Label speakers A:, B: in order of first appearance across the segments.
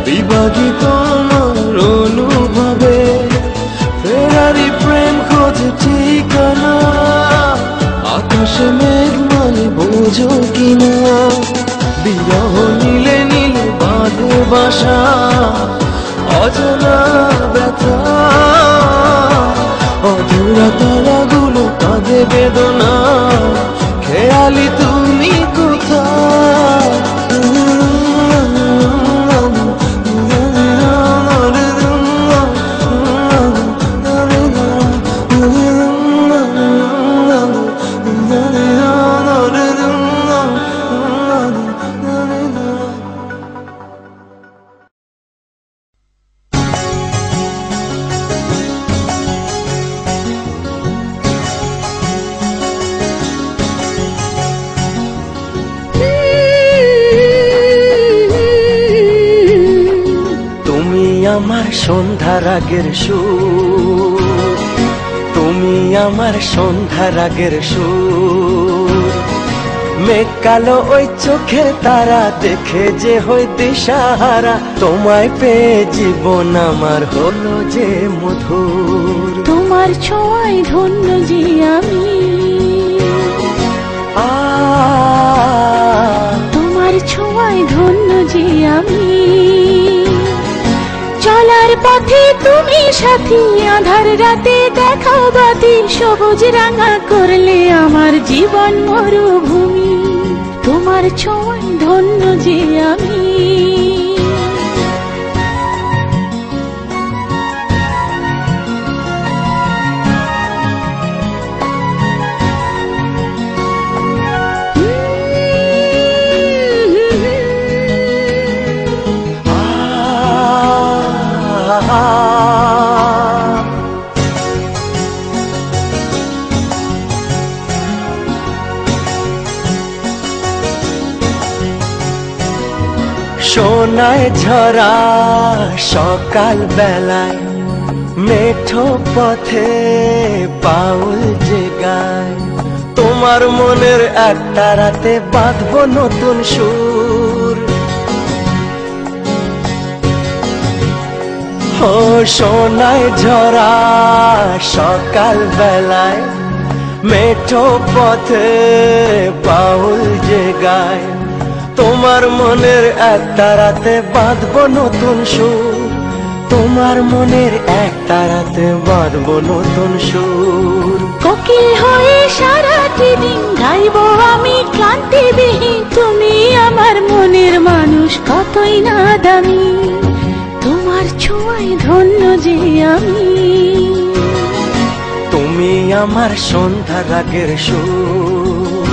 A: বিভাগী তোমার অনুভবে ফেরারি প্রেম খোঁজে ঠিকানা আকাশে মেঘ মানে বোঝো কিনা বিরহ নীলে নীলে বাঁধে বাসা অজানা ব্যথা অধুরা তারাগুলো কাঁধে বেদনা খেয়ালি তুমি কোথায় আমার সন্ধ্যার আগের সুর তুমি আমার সন্ধ্যার আগের সুর মেঘ কালো ওই চোখের তারা দেখে যে হই দিশাহারা তোমায় পেয়ে জীবন আমার হলো যে মধুর
B: তোমার ছোঁয়ায় ধন্য যে আমি তোমার ছোঁয়ায় ধন্য যে আমি চলার পথে তুমি সাথী আধার রাতে দেখাও বাতি সবুজ রাঙা করলে আমার জীবন মরুভূমি তোমার ছোঁয়ায় ধন্য যে আমি
A: সোনায় ঝরা সকাল বেলায় মেঠো পথে বাউল যে গায় তোমার মনের একটা রাতে বাঁধবো নতুন সুর ও সোনায় ঝরা সকাল বেলায় মেঠো পথে বাউল যে গায় তোমার মনের একটা রাতে বাঁধবো নতুন সুর তোমার মনের একটা রাতে বাঁধবো নতুন সুর
B: কোকিল হয়ে সারাটি দিন গাইবো আমি ক্লান্তিবিহীন তুমি আমার মনের মানুষ কতই না দামি তোমার ছোঁয়ায় ধন্য যে আমি
A: তুমি আমার সন্ধ্যার আগের সুর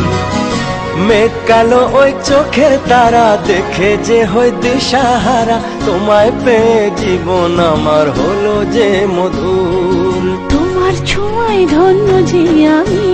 A: মেঘ কালো ওই চোখের তারা দেখে যে হই দিশাহারা তোমায় পেয়ে জীবন আমার হলো যে মধুর
B: তোমার ছোঁয়ায় ধন্য যে আমি